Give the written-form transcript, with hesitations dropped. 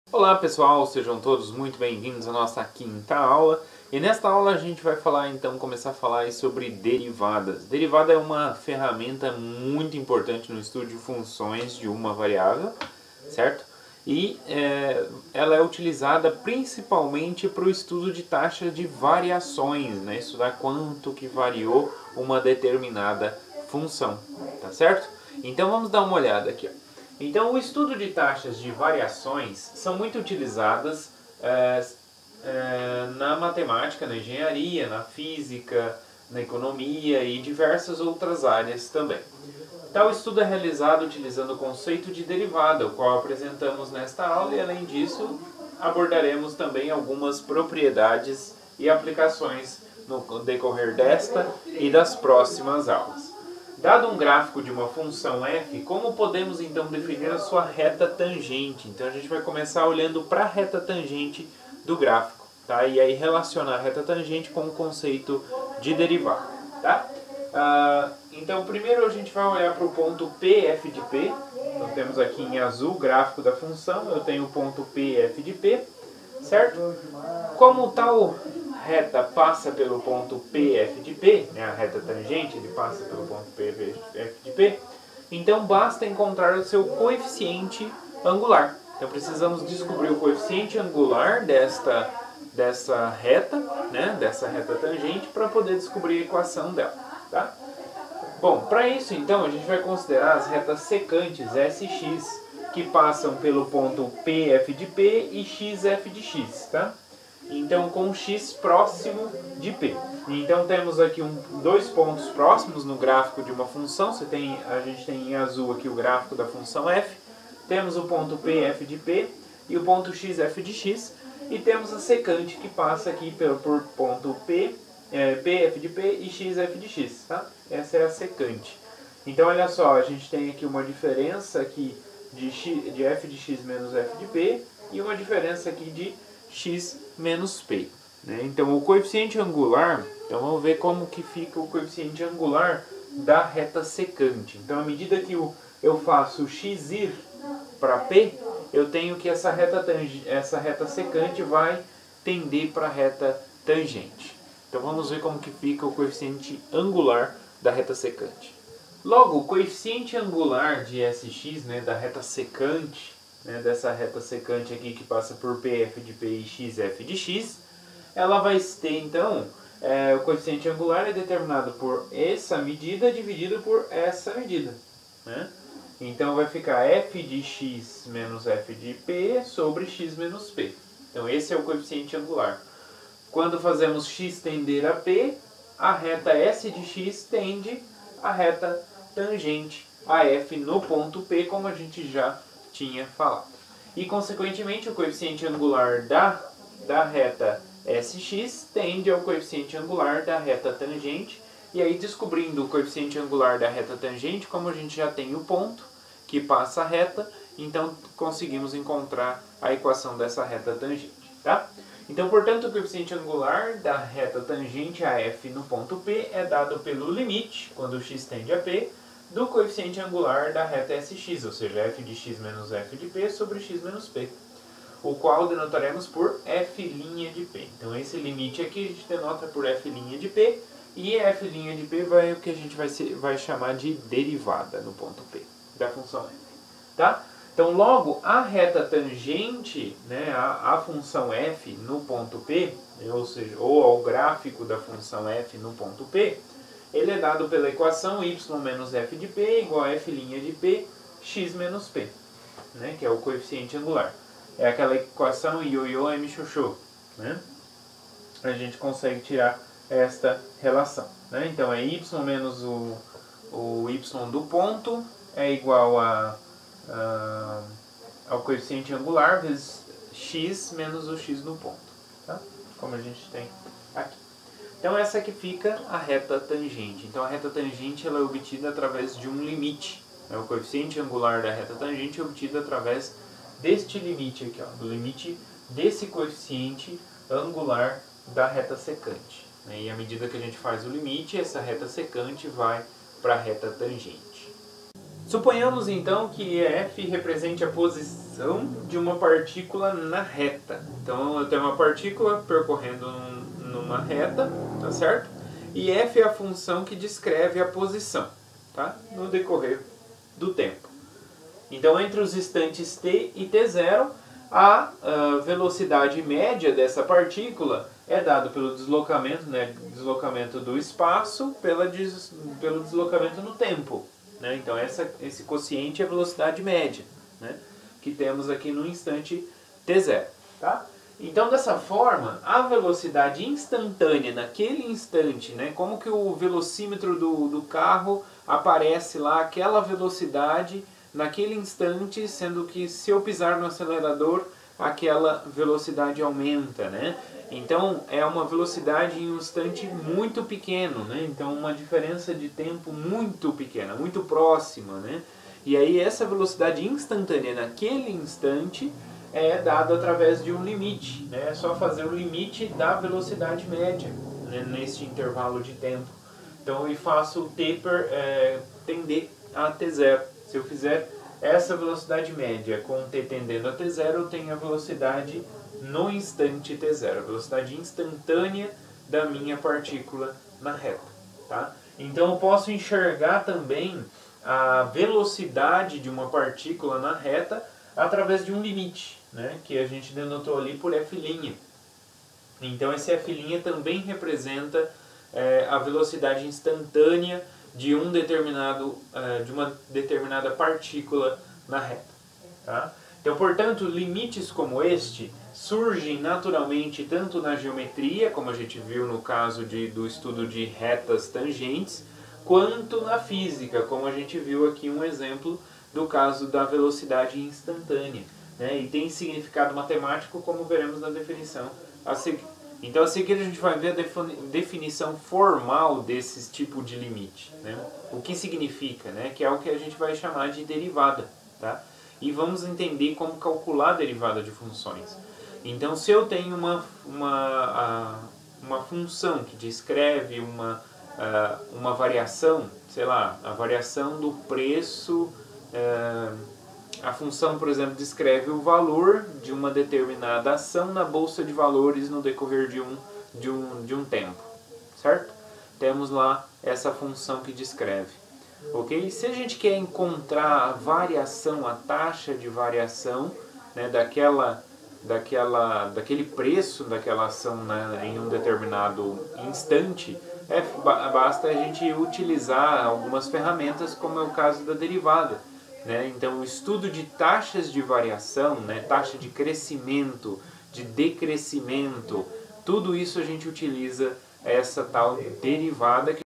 Olá pessoal, sejam todos muito bem-vindos à nossa quinta aula. E nesta aula a gente vai falar começar a falar aí sobre derivadas. Derivada é uma ferramenta muito importante no estudo de funções de uma variável, certo? E ela é utilizada principalmente para o estudo de taxa de variações, né? Estudar quanto que variou uma determinada função, tá certo? Então vamos dar uma olhada aqui, ó. Então, o estudo de taxas de variações são muito utilizadas na matemática, na engenharia, na física, na economia e diversas outras áreas também. Tal estudo é realizado utilizando o conceito de derivada, o qual apresentamos nesta aula, e além disso abordaremos também algumas propriedades e aplicações no decorrer desta e das próximas aulas. Dado um gráfico de uma função f, como podemos então definir a sua reta tangente? Então a gente vai começar olhando para a reta tangente do gráfico, tá? E aí relacionar a reta tangente com o conceito de derivada, tá? Então primeiro a gente vai olhar para o ponto P, f de P. Então temos aqui em azul o gráfico da função, eu tenho o ponto P, f de P, certo? Como tal reta passa pelo ponto P, f de P, né, a reta tangente ele passa pelo ponto P, f de P, então basta encontrar o seu coeficiente angular. Então precisamos descobrir o coeficiente angular dessa reta, né, dessa reta tangente, para poder descobrir a equação dela, tá? Bom, para isso então a gente vai considerar as retas secantes S e X, que passam pelo ponto P, f de P e X, f de X, tá? Então com x próximo de P. Então temos aqui dois pontos próximos no gráfico de uma função. A gente tem em azul aqui o gráfico da função f. Temos o ponto P, f de P e o ponto x, f de x. E temos a secante que passa aqui por ponto P, f de P e x, f de x. Tá? Essa é a secante. Então olha só, a gente tem aqui uma diferença aqui de f de x menos f de P e uma diferença aqui de x menos P. Né? Então o coeficiente angular, então vamos ver como que fica o coeficiente angular da reta secante. Então à medida que eu faço x ir para P, eu tenho que essa reta secante vai tender para a reta tangente. Então vamos ver como que fica o coeficiente angular da reta secante. Logo, o coeficiente angular de SX, né, da reta secante, né, dessa reta secante aqui que passa por PF de P e XF de X, ela vai ter então, o coeficiente angular é determinado por essa medida dividido por essa medida. Né? Então vai ficar F de X menos F de P sobre X menos P. Então esse é o coeficiente angular. Quando fazemos X tender a P, a reta S de X tende a reta tangente a F no ponto P, como a gente já tinha falado. E, consequentemente, o coeficiente angular da reta SX tende ao coeficiente angular da reta tangente. E aí, descobrindo o coeficiente angular da reta tangente, como a gente já tem o ponto que passa a reta, então conseguimos encontrar a equação dessa reta tangente. Tá? Então, portanto, o coeficiente angular da reta tangente a F no ponto P é dado pelo limite, quando x tende a P, do coeficiente angular da reta SX, ou seja, f de x menos f de P sobre x menos P, o qual denotaremos por f' de P. Então esse limite aqui a gente denota por f' de P, e f' de P vai o que a gente vai chamar de derivada no ponto P, da função f. Tá? Então logo, a reta tangente, né, a função f no ponto P, ou seja, ou ao gráfico da função f no ponto P, ele é dado pela equação y menos f de P igual a f' de P, x menos P, né, que é o coeficiente angular. É aquela equação ioiô mxoxô, né? A gente consegue tirar esta relação. Né? Então é y menos o y do ponto é igual ao coeficiente angular vezes x menos o x do ponto. Tá? Como a gente tem aqui. Então essa aqui fica a reta tangente. Então a reta tangente ela é obtida através de um limite. O coeficiente angular da reta tangente é obtido através deste limite aqui, ó, do limite desse coeficiente angular da reta secante. E à medida que a gente faz o limite, essa reta secante vai para a reta tangente. Suponhamos então que f represente a posição de uma partícula na reta. Então eu tenho uma partícula percorrendo numa reta, tá certo? E f é a função que descreve a posição, tá? No decorrer do tempo. Então entre os instantes t e t0, a velocidade média dessa partícula é dado pelo deslocamento, né? Deslocamento do espaço pelo deslocamento no tempo. Né? Então esse quociente é a velocidade média, né? Que temos aqui no instante t0. Tá? Então dessa forma, a velocidade instantânea naquele instante, né? Como que o velocímetro do carro aparece lá, aquela velocidade naquele instante, sendo que se eu pisar no acelerador, aquela velocidade aumenta, né? Então é uma velocidade em um instante muito pequeno, né? Então uma diferença de tempo muito pequena, muito próxima, né? E aí essa velocidade instantânea naquele instante é dada através de um limite, né? É só fazer o limite da velocidade média, né? Neste intervalo de tempo. Então eu faço o t tender a t0. Se eu fizer essa velocidade média com t tendendo a t0, eu tenho a velocidade no instante t0, a velocidade instantânea da minha partícula na reta. Tá? Então eu posso enxergar também a velocidade de uma partícula na reta através de um limite, né? Que a gente denotou ali por f'. Então esse f' também representa a velocidade instantânea de uma determinada partícula na reta. Tá? Então, portanto, limites como este surgem naturalmente tanto na geometria, como a gente viu no caso do estudo de retas tangentes, quanto na física, como a gente viu aqui um exemplo do caso da velocidade instantânea. Né? E tem significado matemático, como veremos na definição a seguir. Então a seguir a gente vai ver a definição formal desse tipo de limite. Né? O que significa, né? Que é o que a gente vai chamar de derivada. Tá? E vamos entender como calcular a derivada de funções. Então se eu tenho uma função que descreve uma variação, sei lá, a variação do preço, a função, por exemplo, descreve o valor de uma determinada ação na bolsa de valores no decorrer de um tempo, certo? Temos lá essa função que descreve. Ok? Se a gente quer encontrar a variação, a taxa de variação, né, daquele preço daquela ação, né, em um determinado instante, basta a gente utilizar algumas ferramentas, como é o caso da derivada. Né? Então, o estudo de taxas de variação, né, taxa de crescimento, de decrescimento, tudo isso a gente utiliza essa tal derivada que